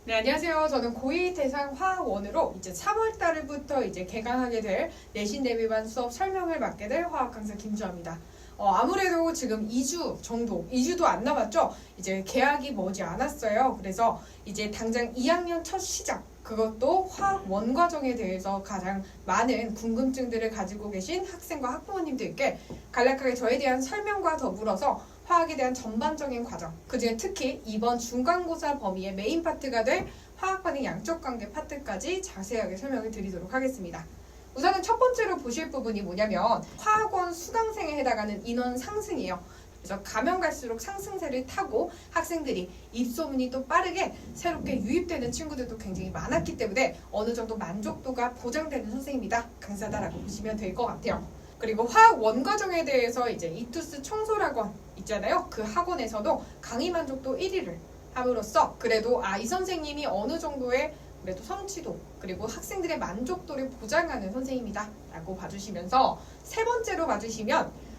네, 안녕하세요. 저는 고2 대상 화학1으로 이제 3월 달부터 이제 개강하게 될 내신 대비반 수업 설명을 맡게 될 화학 강사 김주아입니다. 아무래도 지금 2주 정도, 2주도 안 남았죠? 이제 개학이 머지 않았어요. 그래서 이제 당장 2학년 첫 시작, 그것도 화학 원과정에 대해서 가장 많은 궁금증들을 가지고 계신 학생과 학부모님들께 간략하게 저에 대한 설명과 더불어서 화학에 대한 전반적인 과정, 그중에 특히 이번 중간고사 범위의 메인 파트가 될 화학 반응 양적 관계 파트까지 자세하게 설명을 드리도록 하겠습니다. 우선은 첫 번째로 보실 부분이 뭐냐면 화학원 수강생에 해당하는 인원 상승이에요. 그래서 가면 갈수록 상승세를 타고 학생들이 입소문이 또 빠르게 새롭게 유입되는 친구들도 굉장히 많았기 때문에 어느 정도 만족도가 보장되는 선생님이다, 강사다라고 보시면 될 것 같아요. 그리고 화학 원과정에 대해서 이제 이투스 청솔학원 있잖아요. 그 학원에서도 강의 만족도 1위를 함으로써 그래도 이 선생님이 어느 정도의 그래도 성취도 그리고 학생들의 만족도를 보장하는 선생님이다 라고 봐주시면서 세 번째로 봐주시면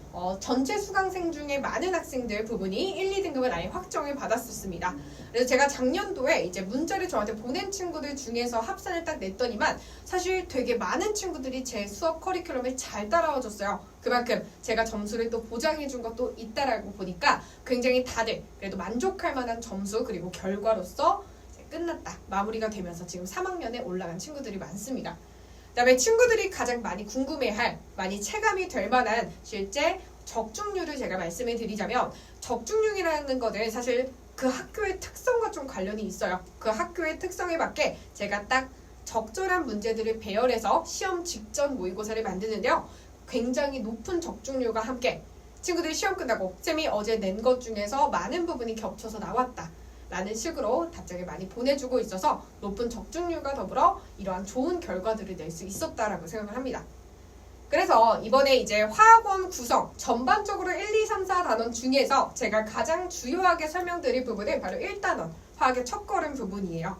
전체 수강생 중에 많은 학생들 부분이 1, 2등급을 아예 확정을 받았었습니다. 그래서 제가 작년도에 이제 문자를 저한테 보낸 친구들 중에서 합산을 딱 냈더니만 사실 되게 많은 친구들이 제 수업 커리큘럼을 잘 따라와 줬어요. 그만큼 제가 점수를 또 보장해 준 것도 있다라고 보니까 굉장히 다들 그래도 만족할 만한 점수 그리고 결과로서 이제 끝났다, 마무리가 되면서 지금 3학년에 올라간 친구들이 많습니다. 그 다음에 친구들이 가장 많이 궁금해할, 많이 체감이 될 만한 실제 적중률을 제가 말씀을 드리자면 적중률이라는 것은 사실 그 학교의 특성과 좀 관련이 있어요. 그 학교의 특성에 맞게 제가 딱 적절한 문제들을 배열해서 시험 직전 모의고사를 만드는데요. 굉장히 높은 적중률과 함께 친구들이 시험 끝나고 쌤이 어제 낸 것 중에서 많은 부분이 겹쳐서 나왔다 라는 식으로 답장을 많이 보내주고 있어서 높은 적중률과 더불어 이러한 좋은 결과들을 낼 수 있었다라고 생각을 합니다. 그래서 이번에 이제 화학원 구성 전반적으로 1, 2, 3, 4 단원 중에서 제가 가장 주요하게 설명드릴 부분은 바로 1단원, 화학의 첫걸음 부분이에요.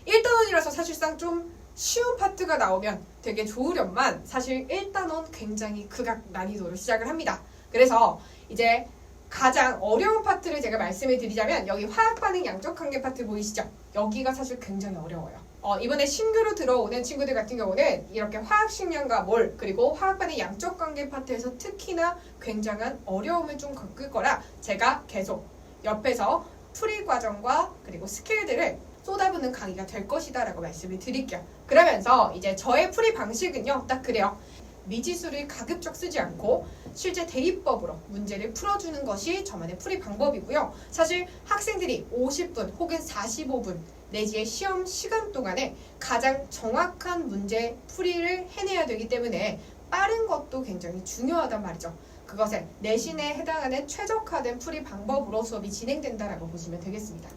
1단원이라서 사실상 좀 쉬운 파트가 나오면 되게 좋으련만 사실 1단원 굉장히 극악 난이도로 시작을 합니다. 그래서 이제 가장 어려운 파트를 제가 말씀을 드리자면 여기 화학 반응 양적 관계 파트 보이시죠? 여기가 사실 굉장히 어려워요. 이번에 신규로 들어오는 친구들 같은 경우는 이렇게 화학 식량과 몰 그리고 화학 반응 양적 관계 파트에서 특히나 굉장한 어려움을 좀 겪을 거라 제가 계속 옆에서 풀이 과정과 그리고 스킬들을 쏟아붓는 강의가 될 것이다 라고 말씀을 드릴게요. 그러면서 이제 저의 풀이 방식은요, 딱 그래요. 미지수를 가급적 쓰지 않고 실제 대입법으로 문제를 풀어주는 것이 저만의 풀이 방법이고요. 사실 학생들이 50분 혹은 45분 내지의 시험 시간 동안에 가장 정확한 문제 풀이를 해내야 되기 때문에 빠른 것도 굉장히 중요하단 말이죠. 그것에 내신에 해당하는 최적화된 풀이 방법으로 수업이 진행된다라고 보시면 되겠습니다.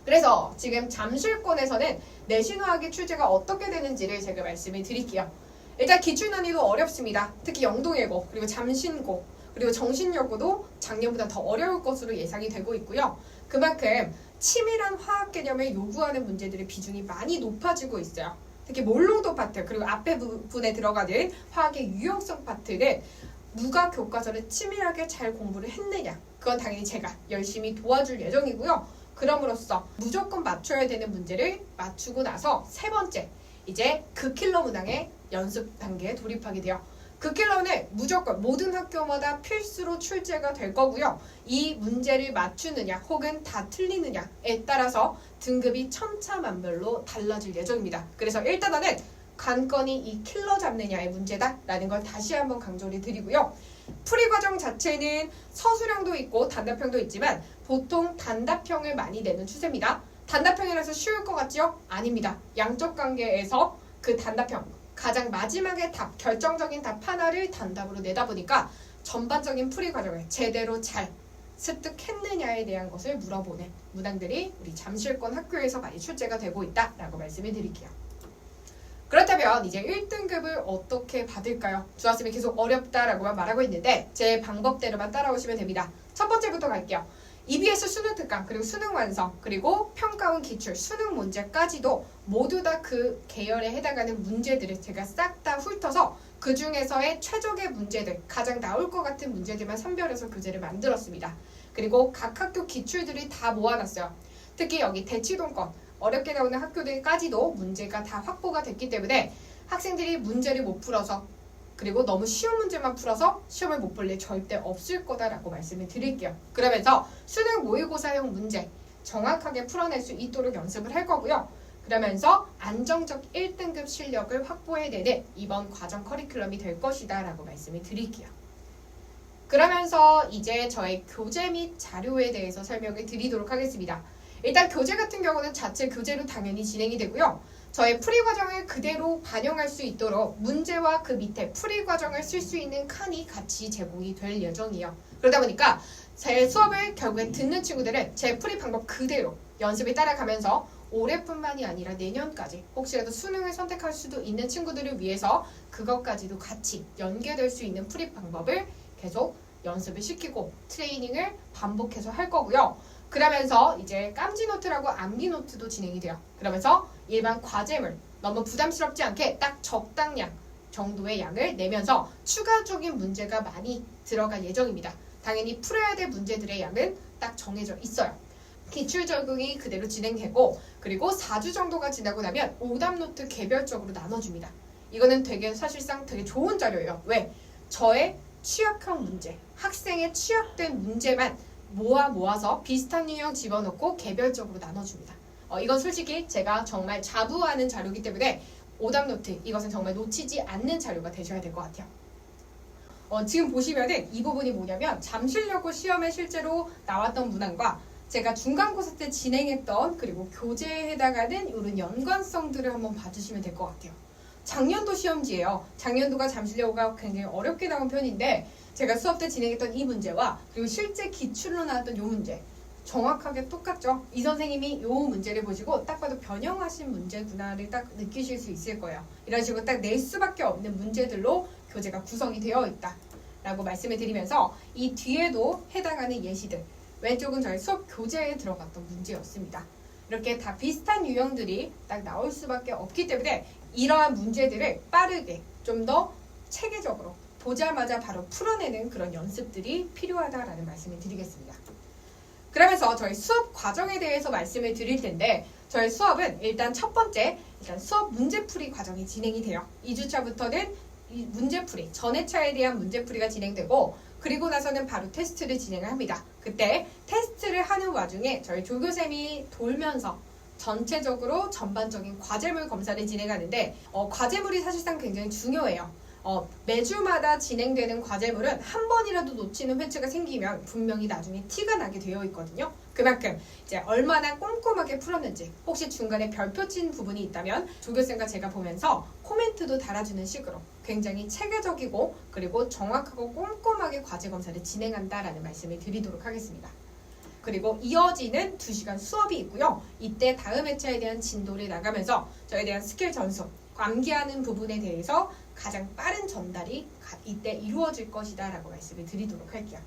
그래서 지금 잠실권에서는 내신화학의 출제가 어떻게 되는지를 제가 말씀을 드릴게요. 일단 기출난이도 어렵습니다. 특히 영동예고, 그리고 잠신고, 그리고 정신여고도 작년보다 더 어려울 것으로 예상이 되고 있고요. 그만큼 치밀한 화학 개념을 요구하는 문제들의 비중이 많이 높아지고 있어요. 특히 몰롱도 파트, 그리고 앞에 부분에 들어가는 화학의 유형성 파트는 누가 교과서를 치밀하게 잘 공부를 했느냐, 그건 당연히 제가 열심히 도와줄 예정이고요. 그럼으로써 무조건 맞춰야 되는 문제를 맞추고 나서 세 번째, 이제 극킬러 문항의 연습 단계에 돌입하게 돼요. 극킬러는 무조건 모든 학교마다 필수로 출제가 될 거고요. 이 문제를 맞추느냐 혹은 다 틀리느냐에 따라서 등급이 천차만별로 달라질 예정입니다. 그래서 일단은 관건이 이 킬러 잡느냐의 문제다라는 걸 다시 한번 강조를 드리고요. 풀이 과정 자체는 서술형도 있고 단답형도 있지만 보통 단답형을 많이 내는 추세입니다. 단답형이라서 쉬울 것 같지요? 아닙니다. 양적 관계에서 그 단답형 가장 마지막에 답, 결정적인 답 하나를 단답으로 내다 보니까 전반적인 풀이 과정을 제대로 잘 습득했느냐에 대한 것을 물어보는 문항들이 우리 잠실권 학교에서 많이 출제가 되고 있다라고 말씀을 드릴게요. 그렇다면 이제 1등급을 어떻게 받을까요? 주아쌤이 계속 어렵다라고만 말하고 있는데 제 방법대로만 따라오시면 됩니다. 첫 번째부터 갈게요. EBS 수능 특강, 그리고 수능 완성, 그리고 평가원 기출, 수능 문제까지도 모두 다 그 계열에 해당하는 문제들을 제가 싹 다 훑어서 그 중에서의 최적의 문제들, 가장 나올 것 같은 문제들만 선별해서 교재를 만들었습니다. 그리고 각 학교 기출들이 다 모아놨어요. 특히 여기 대치동권, 어렵게 나오는 학교들까지도 문제가 다 확보가 됐기 때문에 학생들이 문제를 못 풀어서 그리고 너무 쉬운 문제만 풀어서 시험을 못 볼 일 절대 없을 거다라고 말씀을 드릴게요. 그러면서 수능 모의고사형 문제 정확하게 풀어낼 수 있도록 연습을 할 거고요. 그러면서 안정적 1등급 실력을 확보해내는 이번 과정 커리큘럼이 될 것이다 라고 말씀을 드릴게요. 그러면서 이제 저의 교재 및 자료에 대해서 설명을 드리도록 하겠습니다. 일단 교재 같은 경우는 자체 교재로 당연히 진행이 되고요. 저의 풀이 과정을 그대로 반영할 수 있도록 문제와 그 밑에 풀이 과정을 쓸 수 있는 칸이 같이 제공이 될 예정이에요. 그러다 보니까 제 수업을 결국에 듣는 친구들은 제 풀이 방법 그대로 연습을 따라가면서 올해뿐만이 아니라 내년까지 혹시라도 수능을 선택할 수도 있는 친구들을 위해서 그것까지도 같이 연계될 수 있는 풀이 방법을 계속 연습을 시키고 트레이닝을 반복해서 할 거고요. 그러면서 이제 깜지 노트라고 암기 노트도 진행이 돼요. 그러면서 일반 과제물 너무 부담스럽지 않게 딱 적당량 정도의 양을 내면서 추가적인 문제가 많이 들어갈 예정입니다. 당연히 풀어야 될 문제들의 양은 딱 정해져 있어요. 기출 적응이 그대로 진행되고 그리고 4주 정도가 지나고 나면 오답 노트 개별적으로 나눠줍니다. 이거는 되게 사실상 되게 좋은 자료예요. 왜? 저의 취약형 문제, 학생의 취약된 문제만 모아서 비슷한 유형 집어넣고 개별적으로 나눠줍니다. 이건 솔직히 제가 정말 자부하는 자료이기 때문에 오답 노트 이것은 정말 놓치지 않는 자료가 되셔야 될 것 같아요. 지금 보시면은 이 부분이 뭐냐면 잠실여고 시험에 실제로 나왔던 문항과 제가 중간고사 때 진행했던 그리고 교재에 해당하는 이런 연관성들을 한번 봐주시면 될 것 같아요. 작년도 시험지예요. 작년도가 잠실여고가 굉장히 어렵게 나온 편인데 제가 수업 때 진행했던 이 문제와 그리고 실제 기출로 나왔던 이 문제 정확하게 똑같죠? 이 선생님이 이 문제를 보시고 딱 봐도 변형하신 문제구나를 딱 느끼실 수 있을 거예요. 이런 식으로 딱 낼 수밖에 없는 문제들로 교재가 구성이 되어 있다 라고 말씀을 드리면서 이 뒤에도 해당하는 예시들 왼쪽은 저희 수업 교재에 들어갔던 문제였습니다. 이렇게 다 비슷한 유형들이 딱 나올 수밖에 없기 때문에 이러한 문제들을 빠르게 좀 더 체계적으로 보자마자 바로 풀어내는 그런 연습들이 필요하다라는 말씀을 드리겠습니다. 그러면서 저희 수업 과정에 대해서 말씀을 드릴 텐데 저희 수업은 일단 첫 번째 수업 문제풀이 과정이 진행이 돼요. 2주차부터는 이 문제풀이, 전회차에 대한 문제풀이가 진행되고 그리고 나서는 바로 테스트를 진행을 합니다. 그때 테스트를 하는 와중에 저희 조교쌤이 돌면서 전체적으로 전반적인 과제물 검사를 진행하는데 과제물이 사실상 굉장히 중요해요. 매주마다 진행되는 과제물은 한 번이라도 놓치는 회차가 생기면 분명히 나중에 티가 나게 되어 있거든요. 그만큼 이제 얼마나 꼼꼼하게 풀었는지 혹시 중간에 별표 친 부분이 있다면 조교쌤과 제가 보면서 코멘트도 달아주는 식으로 굉장히 체계적이고 그리고 정확하고 꼼꼼하게 과제 검사를 진행한다라는 말씀을 드리도록 하겠습니다. 그리고 이어지는 2시간 수업이 있고요. 이때 다음 회차에 대한 진도를 나가면서 저에 대한 스킬 전수, 암기하는 부분에 대해서 가장 빠른 전달이 이때 이루어질 것이다 라고 말씀을 드리도록 할게요.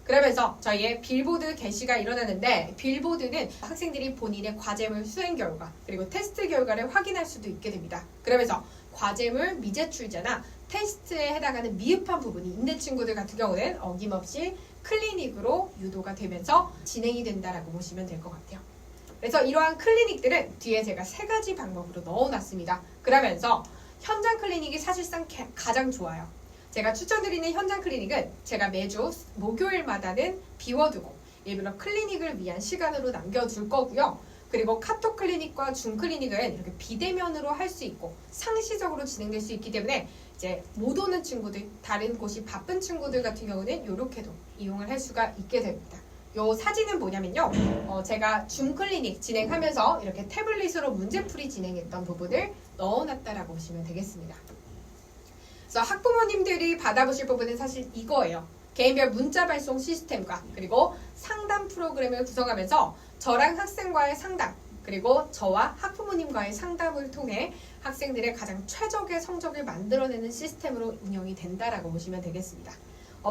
그러면서 저희의 빌보드 게시가 일어나는데 빌보드는 학생들이 본인의 과제물 수행 결과 그리고 테스트 결과를 확인할 수도 있게 됩니다. 그러면서 과제물 미제출자나 테스트에 해당하는 미흡한 부분이 있는 친구들 같은 경우는 어김없이 클리닉으로 유도가 되면서 진행이 된다라고 보시면 될 것 같아요. 그래서 이러한 클리닉들은 뒤에 제가 3가지 방법으로 넣어놨습니다. 그러면서 현장 클리닉이 사실상 가장 좋아요. 제가 추천드리는 현장 클리닉은 제가 매주 목요일마다는 비워두고 일부러 클리닉을 위한 시간으로 남겨둘 거고요. 그리고 카톡 클리닉과 줌 클리닉은 이렇게 비대면으로 할 수 있고 상시적으로 진행될 수 있기 때문에 이제 못 오는 친구들, 다른 곳이 바쁜 친구들 같은 경우는 이렇게도 이용을 할 수가 있게 됩니다. 요 사진은 뭐냐면요. 제가 줌 클리닉 진행하면서 이렇게 태블릿으로 문제풀이 진행했던 부분을 넣어놨다라고 보시면 되겠습니다. 그래서 학부모님들이 받아보실 부분은 사실 이거예요. 개인별 문자 발송 시스템과 그리고 상담 프로그램을 구성하면서 저랑 학생과의 상담 그리고 저와 학부모님과의 상담을 통해 학생들의 가장 최적의 성적을 만들어내는 시스템으로 운영이 된다라고 보시면 되겠습니다.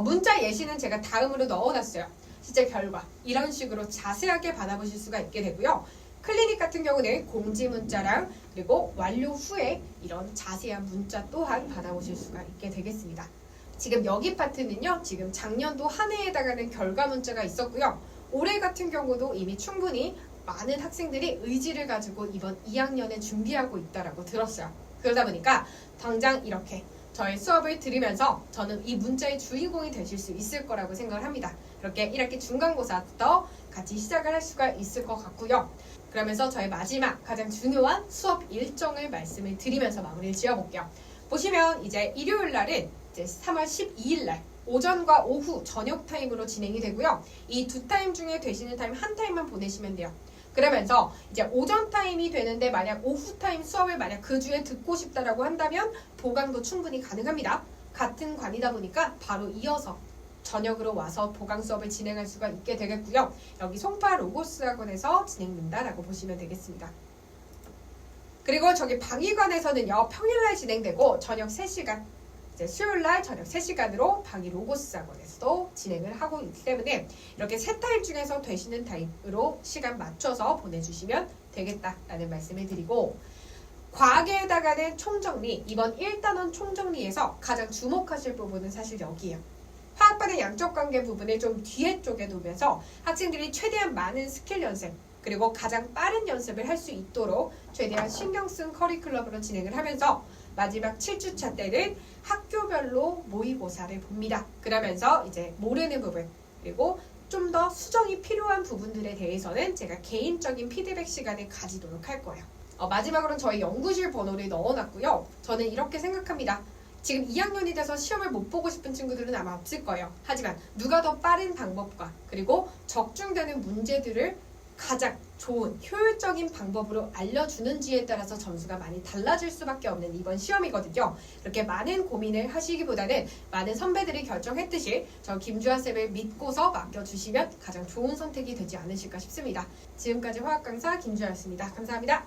문자 예시는 제가 다음으로 넣어놨어요. 실제 결과 이런 식으로 자세하게 받아보실 수가 있게 되고요. 클리닉 같은 경우는 공지 문자랑 그리고 완료 후에 이런 자세한 문자 또한 받아보실 수가 있게 되겠습니다. 지금 여기 파트는요. 지금 작년도 한 해에 해당하는 결과 문자가 있었고요. 올해 같은 경우도 이미 충분히 많은 학생들이 의지를 가지고 이번 2학년에 준비하고 있다라고 들었어요. 그러다 보니까 당장 이렇게 저의 수업을 들으면서 저는 이 문자의 주인공이 되실 수 있을 거라고 생각을 합니다. 이렇게 1학기 중간고사부터 같이 시작을 할 수가 있을 것 같고요. 그러면서 저의 마지막 가장 중요한 수업 일정을 말씀을 드리면서 마무리를 지어볼게요. 보시면 이제 일요일 날은 이제 3월 12일 날 오전과 오후 저녁 타임으로 진행이 되고요. 이 두 타임 중에 되시는 타임 한 타임만 보내시면 돼요. 그러면서 이제 오전 타임이 되는데 만약 오후 타임 수업을 만약 그 주에 듣고 싶다라고 한다면 보강도 충분히 가능합니다. 같은 관이다 보니까 바로 이어서 저녁으로 와서 보강 수업을 진행할 수가 있게 되겠고요. 여기 송파 로고스 학원에서 진행된다라고 보시면 되겠습니다. 그리고 저기 방위관에서는요, 평일날 진행되고 저녁 3시간, 이제 수요일날 저녁 3시간으로 방위 로고스 학원에서도 진행을 하고 있기 때문에 이렇게 세 타임 중에서 되시는 타임으로 시간 맞춰서 보내주시면 되겠다라는 말씀을 드리고, 과학에다가는 총정리, 이번 1단원 총정리에서 가장 주목하실 부분은 사실 여기예요. 화학반의 양적 관계 부분을 좀 뒤에 쪽에 두면서 학생들이 최대한 많은 스킬 연습, 그리고 가장 빠른 연습을 할 수 있도록 최대한 신경 쓴 커리큘럼으로 진행을 하면서 마지막 7주차 때는 학교별로 모의고사를 봅니다. 그러면서 이제 모르는 부분, 그리고 좀 더 수정이 필요한 부분들에 대해서는 제가 개인적인 피드백 시간을 가지도록 할 거예요. 마지막으로는 저희 연구실 번호를 넣어놨고요. 저는 이렇게 생각합니다. 지금 2학년이 돼서 시험을 못 보고 싶은 친구들은 아마 없을 거예요. 하지만 누가 더 빠른 방법과 그리고 적중되는 문제들을 가장 좋은 효율적인 방법으로 알려주는지에 따라서 점수가 많이 달라질 수밖에 없는 이번 시험이거든요. 이렇게 많은 고민을 하시기보다는 많은 선배들이 결정했듯이 저 김주환쌤을 믿고서 맡겨주시면 가장 좋은 선택이 되지 않으실까 싶습니다. 지금까지 화학 강사 김주환이었습니다. 감사합니다.